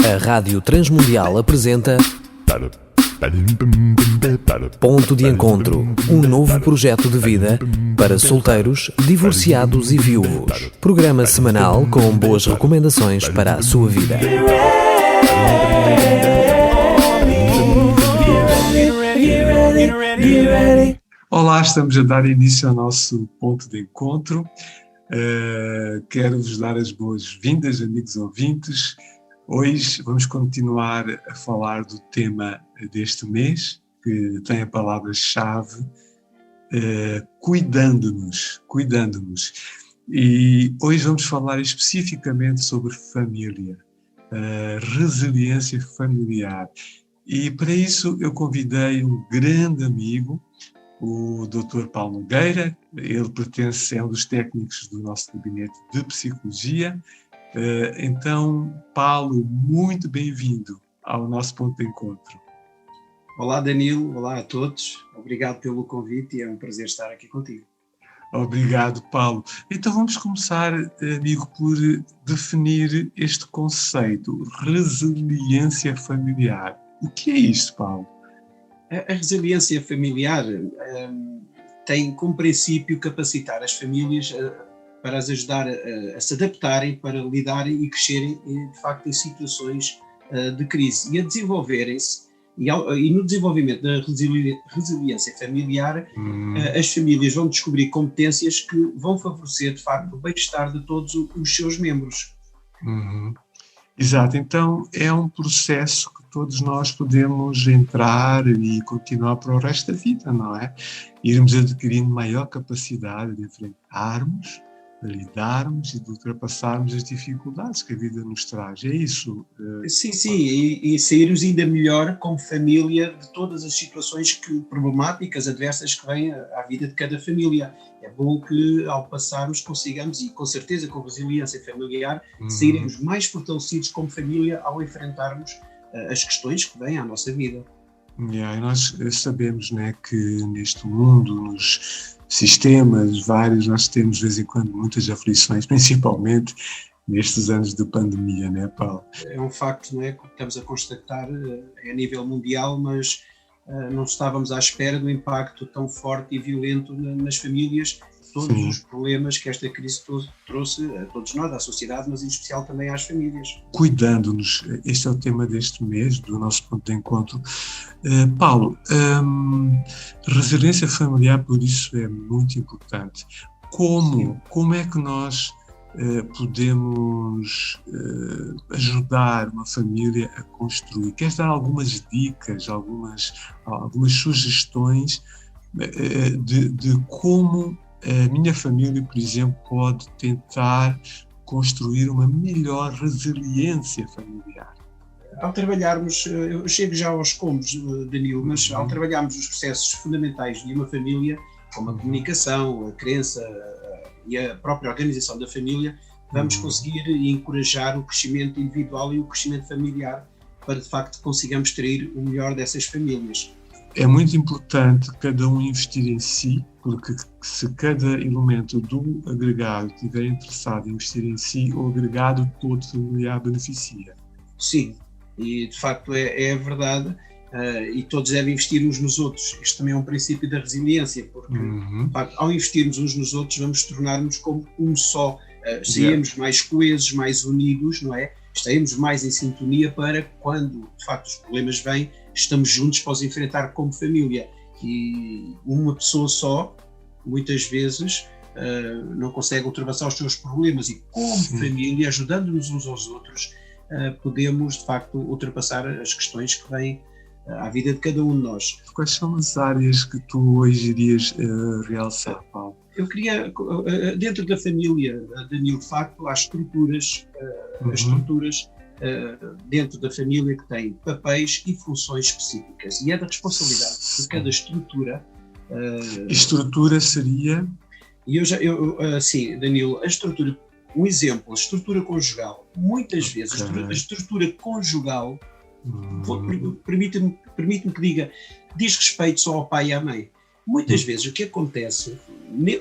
A Rádio Transmundial apresenta Ponto de Encontro, um novo projeto de vida para solteiros, divorciados e viúvos. Programa semanal com boas recomendações para a sua vida. Olá, estamos a dar início ao nosso ponto de encontro. Quero-vos dar as boas-vindas, amigos ouvintes. Hoje vamos continuar a falar do tema deste mês, que tem a palavra-chave cuidando-nos. E hoje vamos falar especificamente sobre família, resiliência familiar. E para isso eu convidei um grande amigo, o Dr. Paulo Nogueira. Ele é um dos técnicos do nosso gabinete de psicologia. Então, Paulo, muito bem-vindo ao nosso ponto de encontro. Olá, Danilo. Olá a todos. Obrigado pelo convite e é um prazer estar aqui contigo. Obrigado, Paulo. Então vamos começar, amigo, por definir este conceito, resiliência familiar. O que é isto, Paulo? A resiliência familiar tem como princípio capacitar as famílias para as ajudar a se adaptarem, para lidarem e crescerem, de facto, em situações de crise e a desenvolverem-se. E no desenvolvimento da resiliência familiar, as famílias vão descobrir competências que vão favorecer, de facto, o bem-estar de todos os seus membros. Exato, então é um processo que todos nós podemos entrar e continuar para o resto da vida, não é? Irmos adquirindo maior capacidade de enfrentarmos, de lidarmos e de ultrapassarmos as dificuldades que a vida nos traz. É isso? Sim, e sairmos ainda melhor como família de todas as situações problemáticas, adversas que vêm à vida de cada família. É bom que ao passarmos consigamos, e com certeza com resiliência familiar, sairemos mais fortalecidos como família ao enfrentarmos as questões que vêm à nossa vida. E nós sabemos, né, que neste mundo, nos sistemas vários, nós temos de vez em quando muitas aflições, principalmente nestes anos de pandemia, né, Paulo? É um facto, não é, que estamos a constatar a nível mundial, mas não estávamos à espera do impacto tão forte e violento nas famílias, todos os problemas que esta crise trouxe a todos nós, à sociedade, mas em especial também às famílias. Cuidando-nos, este é o tema deste mês, do nosso ponto de encontro. Paulo, resiliência familiar, por isso, é muito importante. Como é que nós podemos ajudar uma família a construir? Queres dar algumas dicas, algumas sugestões de como a minha família, por exemplo, pode tentar construir uma melhor resiliência familiar? Ao trabalharmos, eu chego já aos combos, Danilo, mas ao trabalharmos os processos fundamentais de uma família, como a comunicação, a crença e a própria organização da família, vamos conseguir encorajar o crescimento individual e o crescimento familiar para, de facto, consigamos extrair o melhor dessas famílias. É muito importante cada um investir em si, porque se cada elemento do agregado estiver interessado em investir em si, o agregado todo familiar beneficia. Sim, e de facto é verdade, e todos devem investir uns nos outros. Este também é um princípio da resiliência, porque de facto, ao investirmos uns nos outros, vamos tornar-nos como um só, saímos mais coesos, mais unidos, não é? Estaremos mais em sintonia para quando de facto os problemas vêm, estamos juntos para os enfrentar como família. E uma pessoa só, muitas vezes, não consegue ultrapassar os seus problemas, e como família, ajudando-nos uns aos outros, podemos de facto ultrapassar as questões que vêm à vida de cada um de nós. Quais são as áreas que tu hoje irias realçar, Paulo? Eu queria, dentro da família, Danilo, de facto, há estruturas, dentro da família que têm papéis e funções específicas, e é da responsabilidade de cada estrutura. Estrutura seria? Sim, Danilo, a estrutura, um exemplo, a estrutura conjugal. Muitas vezes a estrutura conjugal, permite-me que diga, diz respeito só ao pai e à mãe. Muitas vezes o que acontece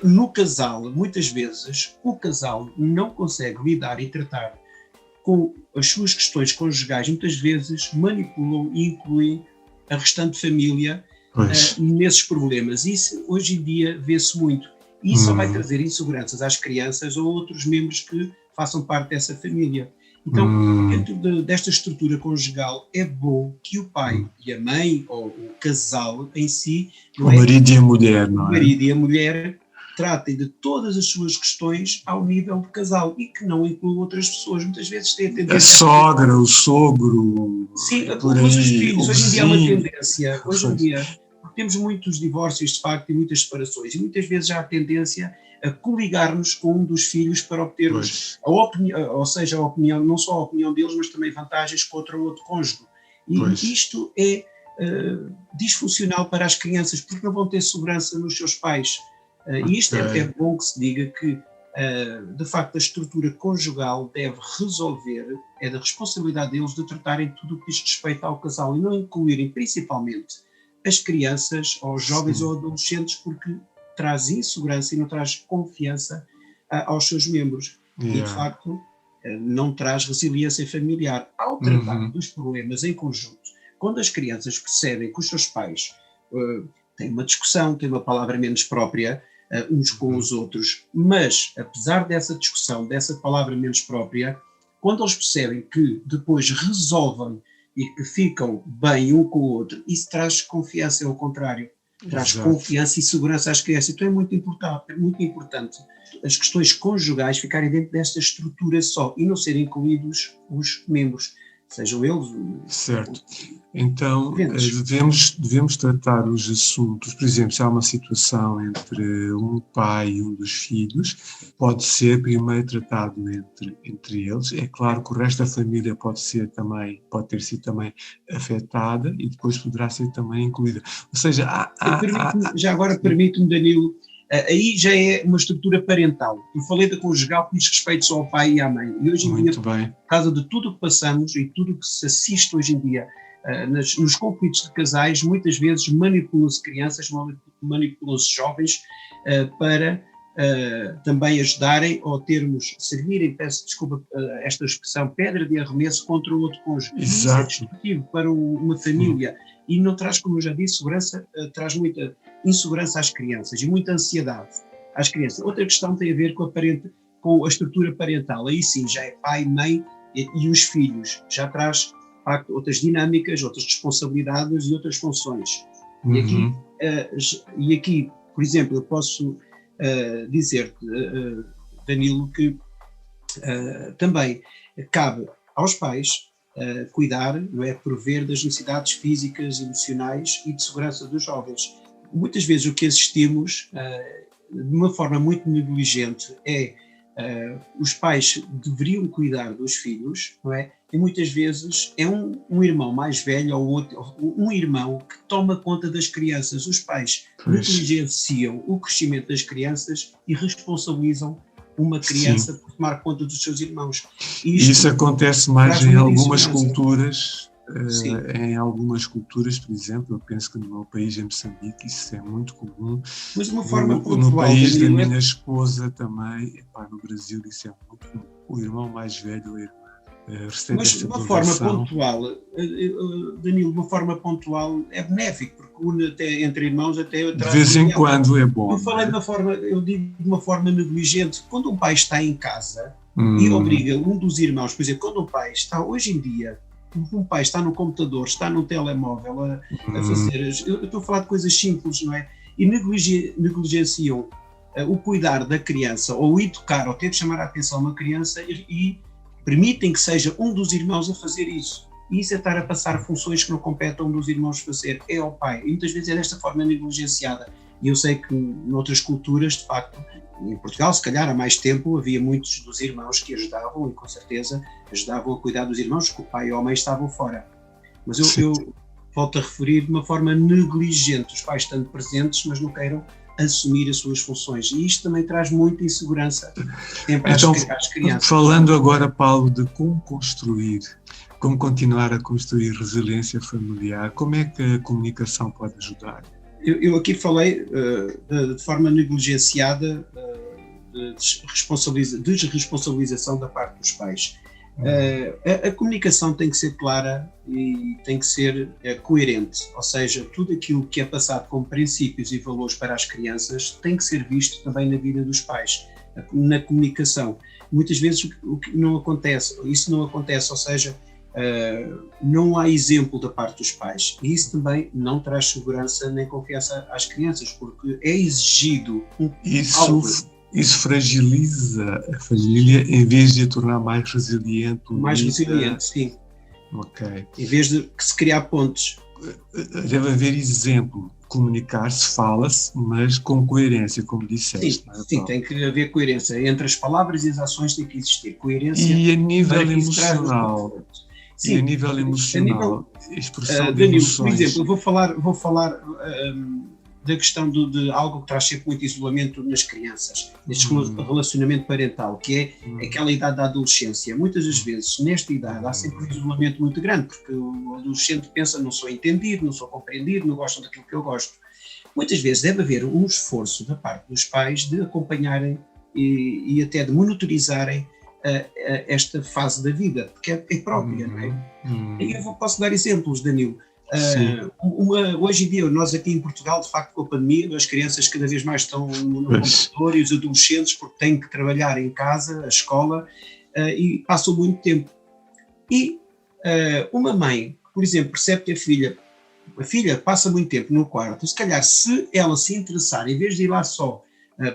no casal, muitas vezes o casal não consegue lidar e tratar com as suas questões conjugais, muitas vezes manipulam e incluem a restante família nesses problemas. Isso hoje em dia vê-se muito. E isso só vai trazer inseguranças às crianças ou outros membros que façam parte dessa família. Então, dentro desta estrutura conjugal, é bom que o pai e a mãe, ou o casal em si, o marido e a mulher, não é? O marido e a mulher tratem de todas as suas questões ao nível de casal e que não incluam outras pessoas. Muitas vezes tem a tendência... A sogra, o sogro... Sim, os filhos. Hoje em dia há uma tendência. Hoje em dia temos muitos divórcios, de facto, e muitas separações. E muitas vezes há a tendência a coligar-nos com um dos filhos para obtermos a opinião, ou seja, a opinião, não só a opinião deles, mas também vantagens contra o outro cônjuge. E isto é disfuncional para as crianças, porque não vão ter segurança nos seus pais. E isto é bom que se diga que, de facto, a estrutura conjugal deve resolver, é da responsabilidade deles de tratarem tudo o que diz respeito ao casal e não incluírem principalmente as crianças, ou os jovens ou adolescentes, porque traz insegurança e não traz confiança aos seus membros. E, de facto, não traz resiliência familiar. Ao tratar dos problemas em conjunto, quando as crianças percebem que os seus pais têm uma discussão, têm uma palavra menos própria uns com os outros, mas, apesar dessa discussão, dessa palavra menos própria, quando eles percebem que depois resolvem e que ficam bem um com o outro, isso traz confiança, é o contrário. Traz confiança e segurança às crianças. Então é muito importante as questões conjugais ficarem dentro desta estrutura só e não serem incluídos os membros, sejam eles... Certo. Então devemos tratar os assuntos, por exemplo, se há uma situação entre um pai e um dos filhos, pode ser primeiro tratado entre eles. É claro que o resto da família pode ter sido também afetada e depois poderá ser também incluída. Ou seja, já agora permite-me, Danilo, aí já é uma estrutura parental. Eu falei da conjugal que diz respeito só ao pai e à mãe. E hoje em dia, por causa de tudo o que passamos e tudo o que se assiste hoje em dia nos conflitos de casais, muitas vezes manipulam-se crianças, manipulam-se jovens para também ajudarem ou servirem, peço desculpa esta expressão, pedra de arremesso contra o outro cônjuge. Isso é destrutivo para uma família e não traz, como eu já disse, segurança, traz muita insegurança às crianças e muita ansiedade às crianças. Outra questão tem a ver com a estrutura parental. Aí sim, já é pai, mãe e os filhos. Já traz outras dinâmicas, outras responsabilidades e outras funções. E aqui, por exemplo, eu posso dizer-te, Danilo, que também cabe aos pais cuidar, não é, prover das necessidades físicas, emocionais e de segurança dos jovens. Muitas vezes o que assistimos, de uma forma muito negligente, os pais deveriam cuidar dos filhos, não é? E muitas vezes é um irmão mais velho ou um irmão que toma conta das crianças. Os pais negligenciam o crescimento das crianças e responsabilizam uma criança por tomar conta dos seus irmãos. Isso acontece mais em algumas culturas. Em algumas culturas, por exemplo, eu penso que no meu país, em Moçambique, isso é muito comum. Mas de uma forma pontual, no país da minha esposa também, no Brasil isso é muito comum. O irmão mais velho, a irmã, recebe mas de uma forma pontual, Danilo, de uma forma pontual é benéfico, porque une até entre irmãos até de vez em quando é bom. Eu digo de uma forma negligente. Quando um pai está em casa e obriga um dos irmãos, por exemplo, quando um pai está hoje em dia, um pai está no computador, está no telemóvel a fazer... Eu estou a falar de coisas simples, não é? E negligenciam o cuidar da criança, ou educar, ou ter de chamar a atenção a uma criança e permitem que seja um dos irmãos a fazer isso. E isso é estar a passar funções que não competem a um dos irmãos fazer, é ao pai. E muitas vezes é desta forma negligenciada. E eu sei que noutras culturas, de facto, em Portugal, se calhar há mais tempo, havia muitos dos irmãos que ajudavam, e com certeza ajudavam a cuidar dos irmãos, que o pai e a mãe estavam fora. Mas eu volto a referir de uma forma negligente, os pais estando presentes, mas não queiram assumir as suas funções. E isto também traz muita insegurança sempre às crianças. Falando agora, Paulo, de como continuar a construir resiliência familiar, como é que a comunicação pode ajudar? Eu aqui falei de forma negligenciada de desresponsabilização da parte dos pais. A comunicação tem que ser clara e tem que ser coerente, ou seja, tudo aquilo que é passado como princípios e valores para as crianças tem que ser visto também na vida dos pais, na comunicação. Muitas vezes o que não acontece, isso não acontece, ou seja, não há exemplo da parte dos pais, e isso também não traz segurança nem confiança às crianças, porque é exigido algo. Isso fragiliza a família em vez de a tornar mais resiliente. Mais resiliente, sim. Ok. Em vez de se criar pontes. Deve haver exemplo. Comunicar-se, fala-se, mas com coerência, como disseste. Sim, tem que haver coerência. Entre as palavras e as ações tem que existir coerência. E a nível emocional? Sim, e a nível emocional? Expressão de Danilo, emoções. por exemplo, eu vou falar da questão de algo que traz sempre muito isolamento nas crianças, este relacionamento parental, que é aquela idade da adolescência. Muitas das vezes, nesta idade, há sempre um isolamento muito grande, porque o adolescente pensa, não sou entendido, não sou compreendido, não gostam daquilo que eu gosto. Muitas vezes deve haver um esforço da parte dos pais de acompanharem e até de monitorizarem esta fase da vida, porque é própria, não é? E eu posso dar exemplos, Danilo. Hoje em dia, nós aqui em Portugal, de facto, com a pandemia, as crianças cada vez mais estão no computador e os adolescentes, porque têm que trabalhar em casa, a escola, e passam muito tempo. E uma mãe, por exemplo, percebe que a filha passa muito tempo no quarto, se calhar se ela se interessar, em vez de ir lá só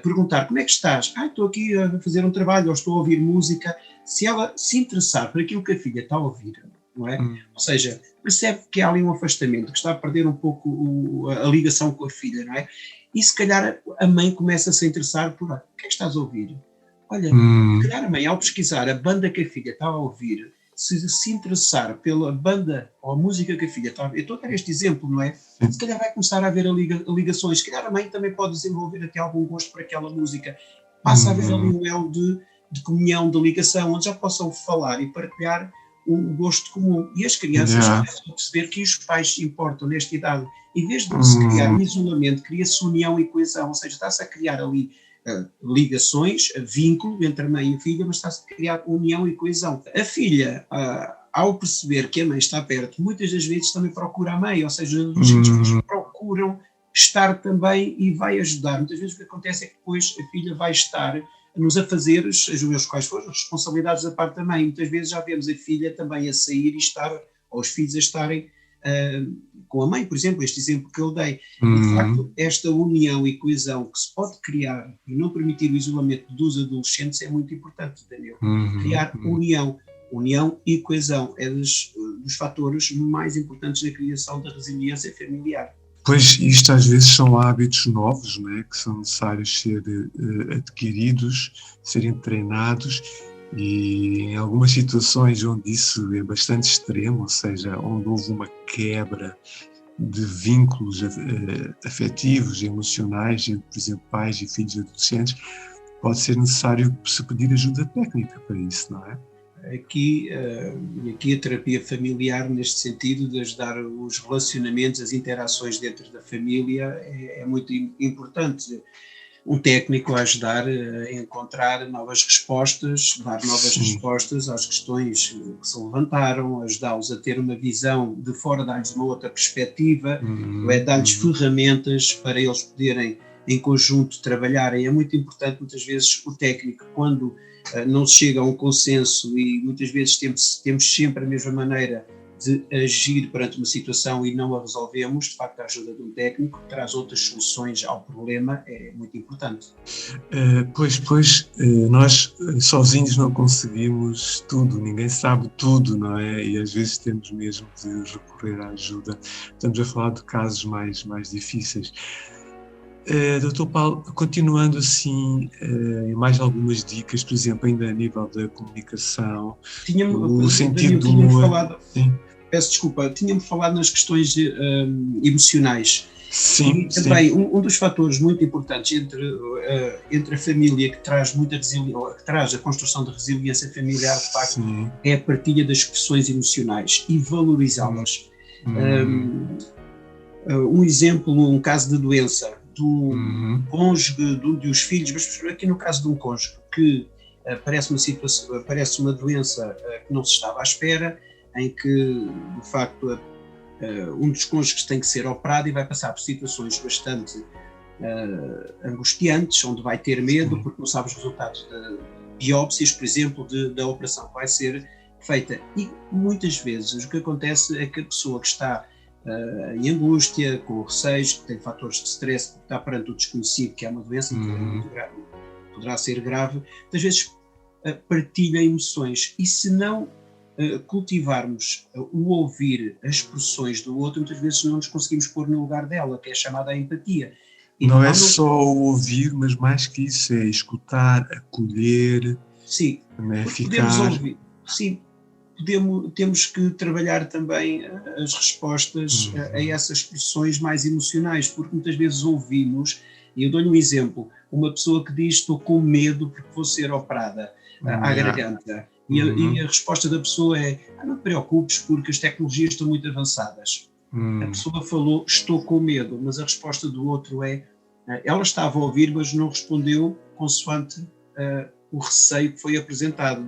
perguntar como é que estás, estou aqui a fazer um trabalho ou estou a ouvir música, se ela se interessar por aquilo que a filha está a ouvir, não é? Ou seja, percebe que há ali um afastamento, que está a perder um pouco a ligação com a filha, não é? E se calhar a mãe começa a se interessar por, o que é que estás a ouvir? Olha, se calhar a mãe, ao pesquisar a banda que a filha está a ouvir, se interessar pela banda ou a música que a filha está a ouvir, eu estou a dar este exemplo, não é? Se calhar vai começar a haver ligações, se calhar a mãe também pode desenvolver até algum gosto por aquela música, passa a haver ali um elo de comunhão, de ligação, onde já possam falar e partilhar um gosto comum. E as crianças começam a perceber que os pais se importam nesta idade. Em vez de se criar um isolamento, cria-se união e coesão, ou seja, está-se a criar ali ligações, vínculo entre a mãe e a filha, mas está-se a criar união e coesão. A filha, ao perceber que a mãe está perto, muitas das vezes também procura a mãe, ou seja, os adolescentes procuram estar também e vai ajudar. Muitas vezes o que acontece é que depois a filha vai estar nos afazeres, os quais foram as responsabilidades da parte da mãe. Muitas vezes já vemos a filha também a sair e estar, ou os filhos a estarem com a mãe, por exemplo, este exemplo que eu dei. E, de facto, esta união e coesão que se pode criar e não permitir o isolamento dos adolescentes é muito importante, Daniel. Criar união e coesão é dos fatores mais importantes na criação da resiliência familiar. Pois, isto às vezes são hábitos novos, não é? Que são necessários ser adquiridos, serem treinados, e em algumas situações onde isso é bastante extremo, ou seja, onde houve uma quebra de vínculos afetivos e emocionais entre, por exemplo, pais e filhos adolescentes, pode ser necessário se pedir ajuda técnica para isso, não é? Aqui a terapia familiar, neste sentido de ajudar os relacionamentos, as interações dentro da família, é muito importante. Um técnico a ajudar a encontrar novas respostas, dar novas respostas às questões que se levantaram, ajudá-los a ter uma visão de fora, dar-lhes uma outra perspectiva, dar-lhes ferramentas para eles poderem, em conjunto, trabalharem. É muito importante, muitas vezes, o técnico, quando não se chega a um consenso e muitas vezes temos sempre a mesma maneira de agir perante uma situação e não a resolvemos, de facto a ajuda de um técnico que traz outras soluções ao problema é muito importante. Nós sozinhos não conseguimos tudo, ninguém sabe tudo, não é? E às vezes temos mesmo de recorrer à ajuda. Estamos a falar de casos mais difíceis. Dr. Paulo, continuando assim, mais algumas dicas, por exemplo, ainda a nível da comunicação, o sentido do humor. Peço desculpa, tínhamos falado nas questões emocionais. Sim, e também um dos fatores muito importantes entre a família que traz que traz a construção da resiliência familiar, de facto, é a partilha das expressões emocionais e valorizá-las. Um exemplo, um caso de doença de um cônjuge, de um dos filhos, mas aqui no caso de um cônjuge que aparece uma doença que não se estava à espera, em que, de facto, um dos cônjuges tem que ser operado e vai passar por situações bastante angustiantes, onde vai ter medo porque não sabe os resultados de biópsias, por exemplo, da operação que vai ser feita. E muitas vezes o que acontece é que a pessoa que está em angústia, com receios, que tem fatores de stress, que está perante o desconhecido, que é uma doença que é muito grave, poderá ser grave, muitas vezes partilha emoções, e se não cultivarmos o ouvir as expressões do outro, muitas vezes não nos conseguimos pôr no lugar dela, que é chamada a empatia. E não é só o ouvir, mas mais que isso, é escutar, acolher, sim, né, podemos ouvir, sim, temos que trabalhar também as respostas a essas expressões mais emocionais, porque muitas vezes ouvimos, e eu dou-lhe um exemplo, uma pessoa que diz: estou com medo porque vou ser operada à garganta, e a resposta da pessoa é: não te preocupes porque as tecnologias estão muito avançadas. A pessoa falou: estou com medo, mas a resposta do outro é: ela estava a ouvir, mas não respondeu consoante o receio que foi apresentado.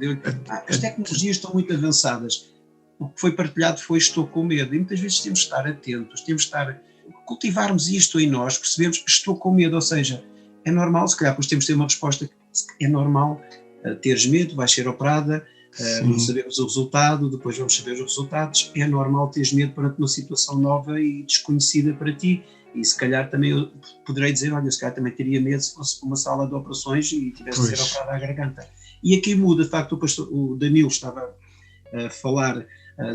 As tecnologias estão muito avançadas. O que foi partilhado foi: estou com medo. E muitas vezes temos de estar atentos, temos de cultivarmos isto em nós, percebemos: estou com medo, ou seja, é normal, se calhar depois temos de ter uma resposta: é normal teres medo, vais ser operada, não sabemos o resultado, depois vamos saber os resultados, é normal teres medo perante uma situação nova e desconhecida para ti. E se calhar também eu poderei dizer: olha, se calhar também teria medo se fosse uma sala de operações e tivesse de ser operada à garganta. E aqui muda, de facto, o Danilo estava a falar,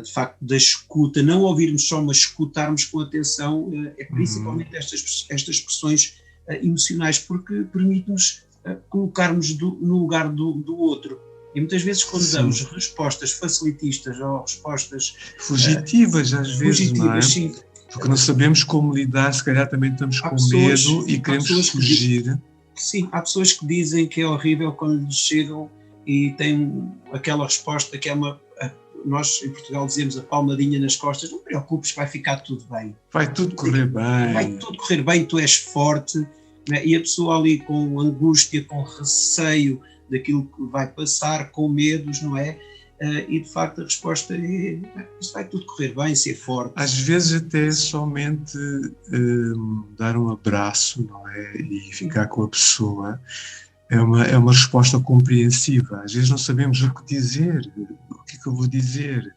de facto, da escuta, não ouvirmos só, mas escutarmos com atenção, principalmente estas expressões emocionais, porque permite-nos colocarmos no lugar do outro. E muitas vezes, quando damos respostas facilitistas ou respostas fugitivas, às vezes, não é? Sim. Porque não sabemos como lidar, se calhar também estamos com medo e queremos fugir. Sim, há pessoas que dizem que é horrível quando lhes chegam e têm aquela resposta que é nós em Portugal dizemos: a palmadinha nas costas. Não te preocupes, vai ficar tudo bem. Vai tudo correr bem. Vai tudo correr bem, tu és forte. Né? E a pessoa ali com angústia, com receio daquilo que vai passar, com medos, não é? E de facto a resposta é: isto vai tudo correr bem, ser forte. Às vezes até somente dar um abraço, não é? E ficar com a pessoa é uma resposta compreensiva. Às vezes não sabemos o que dizer, o que é que eu vou dizer.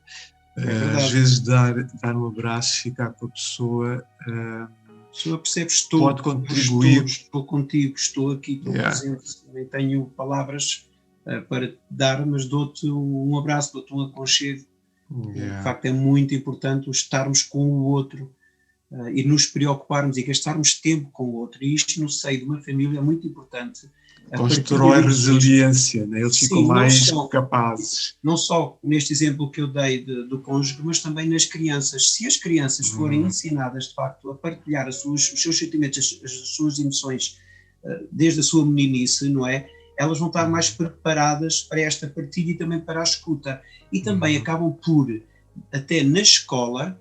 Às vezes dar um abraço e ficar com a pessoa... a pessoa percebe: pode contribuir. Estou contigo, estou aqui, estou presente, nem tenho palavras para te dar, mas dou-te um abraço, dou-te um aconchego. De facto é muito importante o estarmos com o outro e nos preocuparmos e gastarmos tempo com o outro, e isto no seio de uma família é muito importante. Constrói resiliência, né? Eles ficam mais capazes. Não só neste exemplo que eu dei do cônjuge, mas também nas crianças. Se as crianças forem ensinadas, de facto, a partilhar os seus sentimentos, as suas emoções, desde a sua meninice, não é? Elas vão estar mais preparadas para esta partilha e também para a escuta. E também acabam por, até na escola,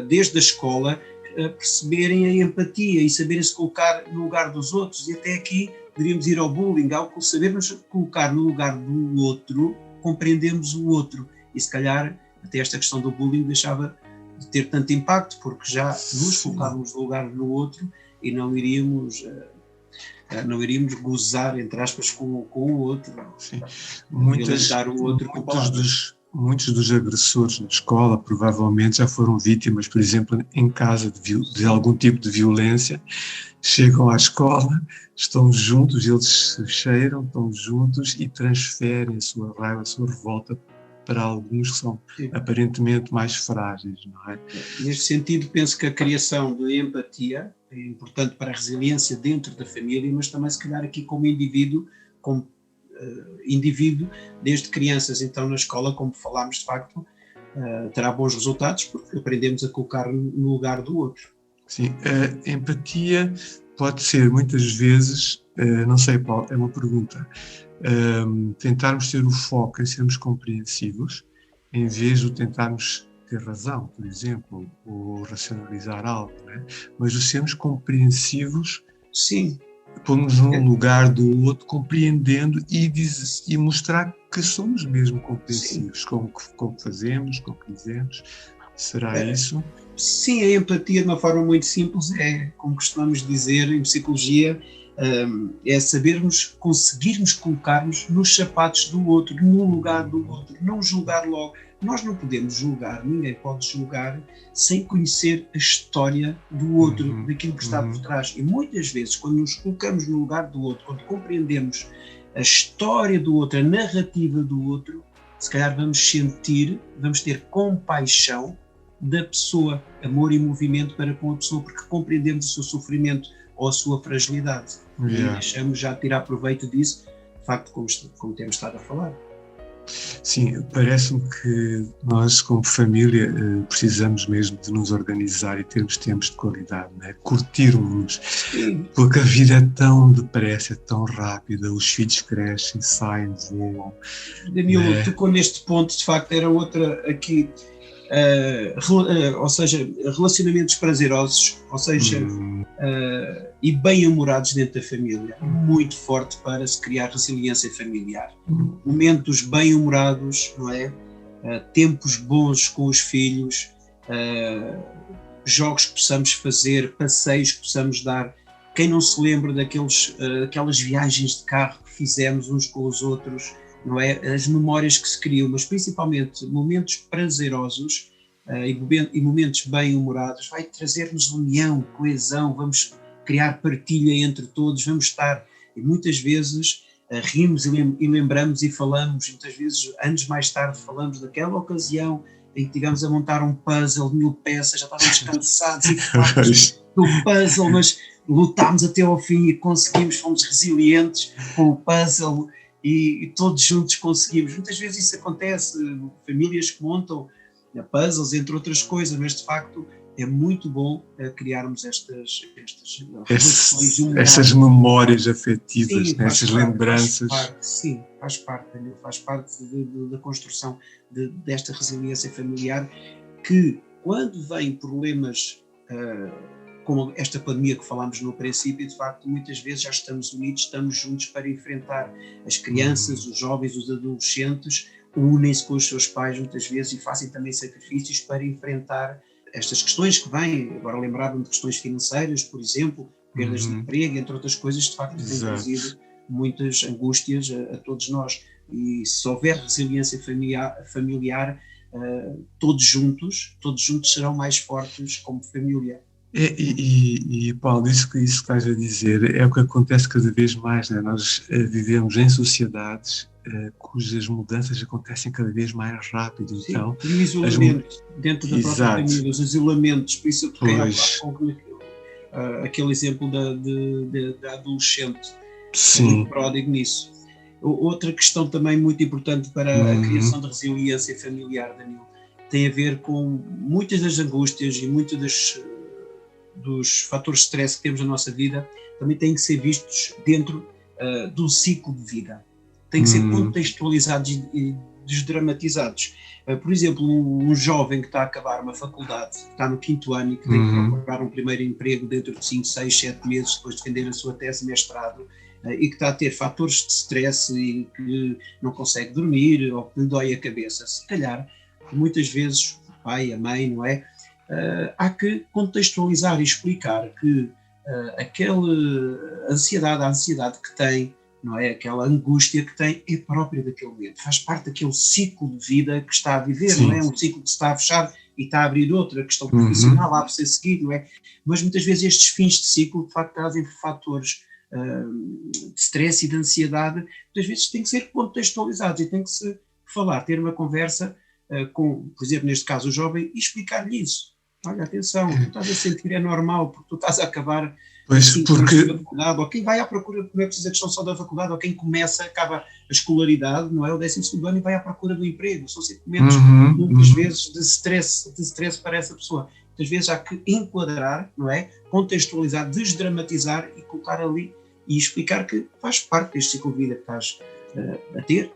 desde a escola, perceberem a empatia e saberem se colocar no lugar dos outros. E até aqui poderíamos ir ao bullying, ao sabermos colocar no lugar do outro, compreendemos o outro. E se calhar até esta questão do bullying deixava de ter tanto impacto, porque já nos colocávamos no lugar do outro e não iríamos gozar, entre aspas, com o outro. Sim. Muitos dos agressores na escola provavelmente já foram vítimas, por exemplo, em casa de algum tipo de violência. Chegam à escola, estão juntos, eles se cheiram, estão juntos e transferem a sua raiva, a sua revolta para alguns que são aparentemente mais frágeis, não é? Neste sentido, penso que a criação de empatia é importante para a resiliência dentro da família, mas também se calhar aqui como indivíduo, desde crianças, então na escola, como falámos, de facto, terá bons resultados porque aprendemos a colocar no lugar do outro. Sim, a empatia pode ser muitas vezes, não sei, Paulo, é uma pergunta, tentarmos ter o foco em sermos compreensivos em vez de tentarmos ter razão, por exemplo, ou racionalizar algo, né? Mas de sermos compreensivos. Sim. pôr-nos no lugar do outro, compreendendo e mostrar que somos mesmo compreensivos com o que fazemos, com o que dizemos. Será isso? Sim, a empatia de uma forma muito simples é, como costumamos dizer em psicologia, é conseguirmos colocar-nos nos sapatos do outro, no lugar do outro, não julgar logo. Nós não podemos julgar, ninguém pode julgar sem conhecer a história do outro, daquilo que está por trás. E muitas vezes, quando nos colocamos no lugar do outro, quando compreendemos a história do outro, a narrativa do outro, se calhar vamos ter compaixão da pessoa, amor e movimento para com a pessoa, porque compreendemos o seu sofrimento ou a sua fragilidade. E deixamos já tirar proveito disso, de facto, como temos estado a falar. Sim, parece-me que nós, como família, precisamos mesmo de nos organizar e termos tempos de qualidade, né? Curtirmos-nos, porque a vida é tão depressa, é tão rápida, os filhos crescem, saem, voam. Danilo, tocou neste ponto, de facto, era outra aqui, ou seja, relacionamentos prazerosos, ou seja, e bem-humorados dentro da família, muito forte para se criar resiliência familiar. Momentos bem-humorados, não é? Tempos bons com os filhos, jogos que possamos fazer, passeios que possamos dar. Quem não se lembra daquelas viagens de carro que fizemos uns com os outros, não é? As memórias que se criam, mas principalmente momentos prazerosos e momentos bem-humorados, vai trazer-nos união, coesão, vamos criar partilha entre todos, vamos estar, e muitas vezes rimos e lembramos e falamos, muitas vezes anos mais tarde falamos daquela ocasião em que tivemos a montar um puzzle de 1000 peças, já estávamos cansados e fartos do puzzle, mas lutámos até ao fim e conseguimos, fomos resilientes com o puzzle e todos juntos conseguimos. Muitas vezes isso acontece, famílias que montam puzzles, entre outras coisas, mas de facto é muito bom criarmos estas relações humanas. Essas memórias afetivas, sim, essas lembranças. Faz parte da construção desta resiliência familiar, que quando vêm problemas como esta pandemia que falámos no princípio, de facto muitas vezes já estamos unidos, estamos juntos para enfrentar as crianças, os jovens, os adolescentes, unem-se com os seus pais muitas vezes e fazem também sacrifícios para enfrentar estas questões que vêm. Agora lembraram de questões financeiras, por exemplo, perdas de emprego, entre outras coisas, de facto têm trazido muitas angústias a todos nós. E se houver resiliência familiar, todos juntos serão mais fortes como família. E Paulo, isso que estás a dizer é o que acontece cada vez mais, né? Nós vivemos em sociedades cujas mudanças acontecem cada vez mais rápido. Sim, então, e o isolamento dentro da própria família, os isolamentos, por isso eu toquei aquele exemplo da adolescente, muito pródigo nisso. Outra questão também muito importante para a criação de resiliência familiar, Danilo, tem a ver com muitas das angústias e muitas dos fatores de stress que temos na nossa vida, também têm que ser vistos dentro do ciclo de vida. Têm que ser contextualizados e desdramatizados. Por exemplo, um jovem que está a acabar uma faculdade, que está no 5º ano e que tem que procurar um primeiro emprego dentro de 5, 6, 7 meses, depois de defender a sua tese de mestrado, e que está a ter fatores de stress e que não consegue dormir ou que lhe dói a cabeça, se calhar, muitas vezes o pai, a mãe, não é? Há que contextualizar e explicar que aquela a ansiedade que tem, não é? Aquela angústia que tem é própria daquele momento, faz parte daquele ciclo de vida que está a viver, sim, não é? Um ciclo que se está a fechar e está a abrir outra, questão profissional, há para ser seguido, não é? Mas muitas vezes estes fins de ciclo de facto trazem fatores de stress e de ansiedade, muitas vezes têm que ser contextualizados e tem que se falar, ter uma conversa com, por exemplo, neste caso o jovem, e explicar-lhe isso. Olha, atenção, tu estás a sentir é normal, porque tu estás a acabar da faculdade, ou quem vai à procura, não é preciso a questão só da faculdade, ou quem acaba a escolaridade, não é, o 12º ano e vai à procura do emprego, são sempre momentos, muitas vezes, de stress para essa pessoa. Muitas vezes há que enquadrar, não é, contextualizar, desdramatizar e colocar ali e explicar que faz parte deste ciclo de vida que estás a ter.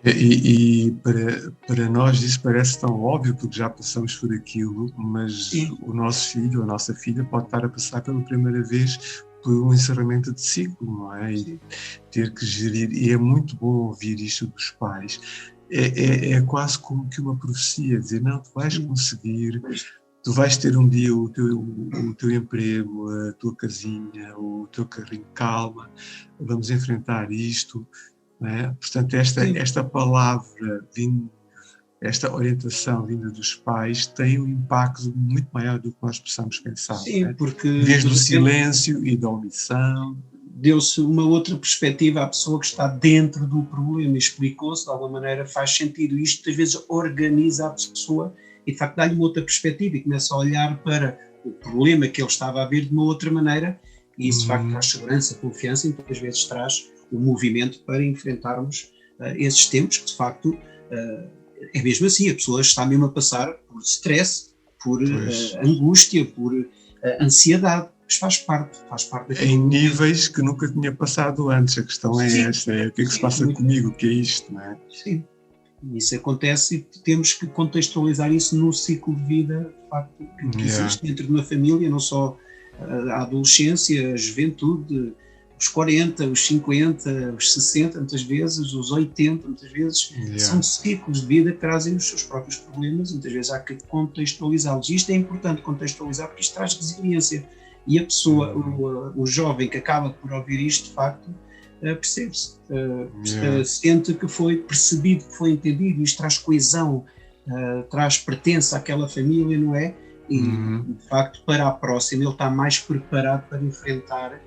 E para nós isso parece tão óbvio, porque já passamos por aquilo, mas sim, o nosso filho ou a nossa filha pode estar a passar pela primeira vez por um encerramento de ciclo, não é? E ter que gerir, e é muito bom ouvir isto dos pais. É quase como que uma profecia, dizer, não, tu vais conseguir, tu vais ter um dia o teu emprego, a tua casinha, o teu carrinho, calma, vamos enfrentar isto, não é? Portanto, esta palavra vindo, esta orientação vinda dos pais tem um impacto muito maior do que nós possamos pensar. Sim, né? porque desde o silêncio e da omissão. Deu-se uma outra perspectiva à pessoa que está dentro do problema, explicou-se, de alguma maneira faz sentido. Isto às vezes organiza a pessoa e de facto dá-lhe uma outra perspectiva e começa a olhar para o problema que ele estava a ver de uma outra maneira, e isso de facto traz segurança, confiança, e muitas vezes traz o movimento para enfrentarmos esses tempos que de facto é mesmo assim, a pessoa está mesmo a passar por stress, por angústia, por ansiedade, mas faz parte em níveis que nunca tinha passado antes. A questão é esta, o que é que se passa comigo, o que é isto, não é? Sim, isso acontece e temos que contextualizar isso no ciclo de vida, de facto, que existe dentro de uma família, não só a adolescência, a juventude, os 40, os 50, os 60, muitas vezes, os 80, muitas vezes, são ciclos de vida que trazem os seus próprios problemas, muitas vezes há que contextualizá-los. E isto é importante contextualizar porque isto traz resiliência. E a pessoa, o jovem que acaba por ouvir isto, de facto, percebe-se, sente que foi percebido, que foi entendido, isto traz coesão, traz pertença àquela família, não é? E, de facto, para a próxima, ele está mais preparado para enfrentar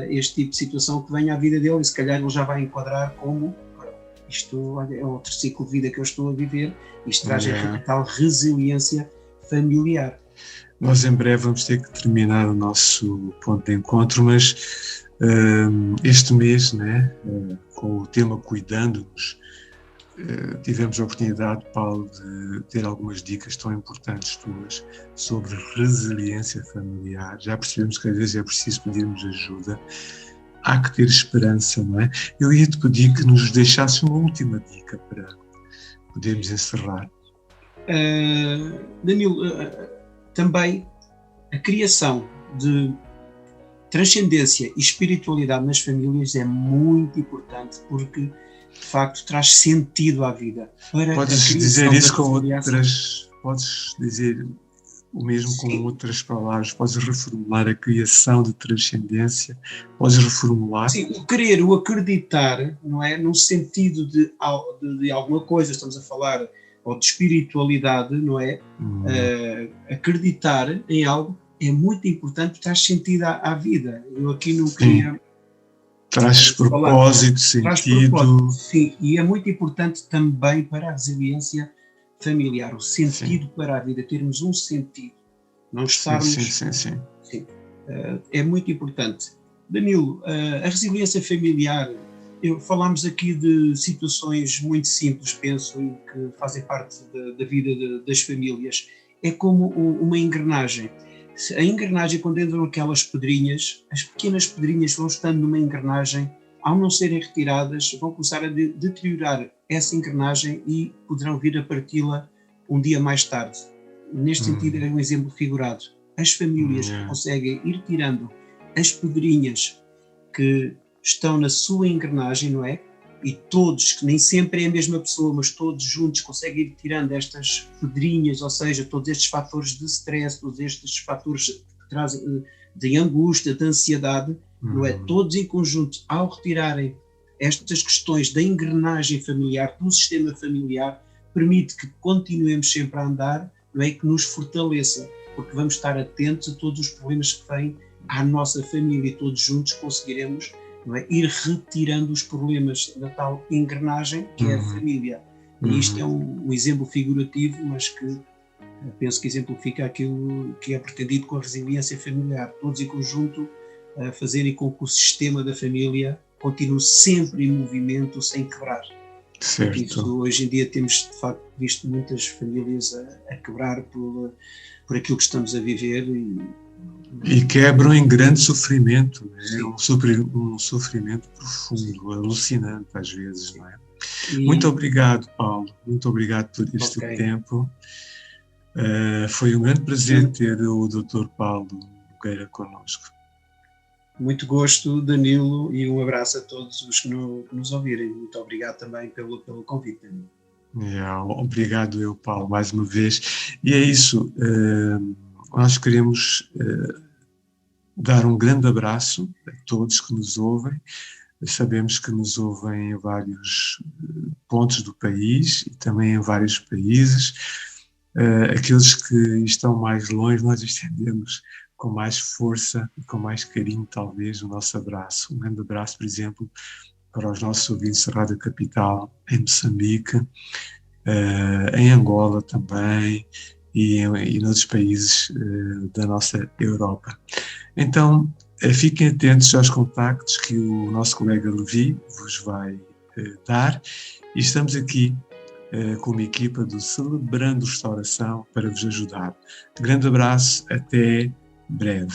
este tipo de situação que venha à vida dele, e se calhar ele já vai enquadrar como isto é outro ciclo de vida que eu estou a viver, isto traz a tal resiliência familiar. Nós em breve vamos ter que terminar o nosso ponto de encontro, mas este mês, né, com o tema Cuidando-nos, tivemos a oportunidade, Paulo, de ter algumas dicas tão importantes tuas sobre resiliência familiar. Já percebemos que às vezes é preciso pedirmos ajuda. Há que ter esperança, não é? Eu ia-te pedir que nos deixasse uma última dica para podermos encerrar. Danilo, também a criação de transcendência e espiritualidade nas famílias é muito importante, porque de facto traz sentido à vida. Podes dizer isso com outras, podes dizer o mesmo com outras palavras, podes reformular a criação de transcendência, podes reformular. Sim, o querer, o acreditar, não é? No sentido de alguma coisa, estamos a falar, ou de espiritualidade, não é? Acreditar em algo é muito importante, traz sentido à vida. Eu aqui não queria... Traz propósito, sentido. Sim, e é muito importante também para a resiliência familiar, o sentido para a vida, termos um sentido. Não estarmos... Sim. É muito importante. Danilo, a resiliência familiar, falámos aqui de situações muito simples, penso, e que fazem parte da vida das famílias. É como uma engrenagem. A engrenagem, quando entram aquelas pedrinhas, as pequenas pedrinhas vão estando numa engrenagem, ao não serem retiradas, vão começar a deteriorar essa engrenagem e poderão vir a parti-la um dia mais tarde. Neste sentido, é um exemplo figurado. As famílias que conseguem ir tirando as pedrinhas que estão na sua engrenagem, não é? E todos, que nem sempre é a mesma pessoa, mas todos juntos conseguem ir tirando estas pedrinhas, ou seja, todos estes fatores de stress, todos estes fatores que trazem de angústia, de ansiedade, não é? Todos em conjunto, ao retirarem estas questões da engrenagem familiar, do sistema familiar, permite que continuemos sempre a andar, não é? Que nos fortaleça, porque vamos estar atentos a todos os problemas que vêm à nossa família, e todos juntos conseguiremos, não é, ir retirando os problemas da tal engrenagem que é a família. E isto é um exemplo figurativo, mas que penso que exemplifica aquilo que é pretendido com a resiliência familiar. Todos em conjunto a fazerem com que o sistema da família continue sempre em movimento, sem quebrar. Certo. Isso, hoje em dia temos de facto visto muitas famílias a quebrar por aquilo que estamos a viver e quebram em grande sofrimento, né? Um sofrimento profundo, alucinante às vezes, não é? Muito obrigado, Paulo, muito obrigado por este tempo. Foi um grande prazer ter o Dr. Paulo Nogueira connosco. Muito gosto, Danilo, e um abraço a todos os que nos ouvirem. Muito obrigado também pelo convite, Danilo. Obrigado eu, Paulo, mais uma vez. E é isso, nós queremos dar um grande abraço a todos que nos ouvem. Sabemos que nos ouvem em vários pontos do país e também em vários países. Aqueles que estão mais longe, nós estendemos com mais força e com mais carinho, talvez, o nosso abraço. Um grande abraço, por exemplo, para os nossos ouvintes da Rádio Capital, em Moçambique, em Angola também, e em outros países da nossa Europa. Então, fiquem atentos aos contactos que o nosso colega Levi vos vai dar, e estamos aqui com uma equipa do Celebrando Restauração para vos ajudar. Grande abraço, até breve.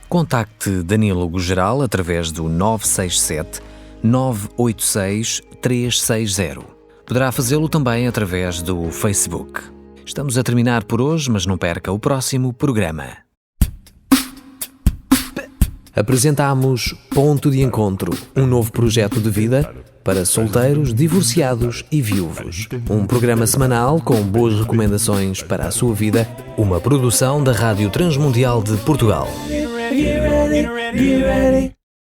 Contacte Danilo Gugeral através do 967 986 360. Poderá fazê-lo também através do Facebook. Estamos a terminar por hoje, mas não perca o próximo programa. Apresentamos Ponto de Encontro, um novo projeto de vida para solteiros, divorciados e viúvos. Um programa semanal com boas recomendações para a sua vida, uma produção da Rádio Transmundial de Portugal.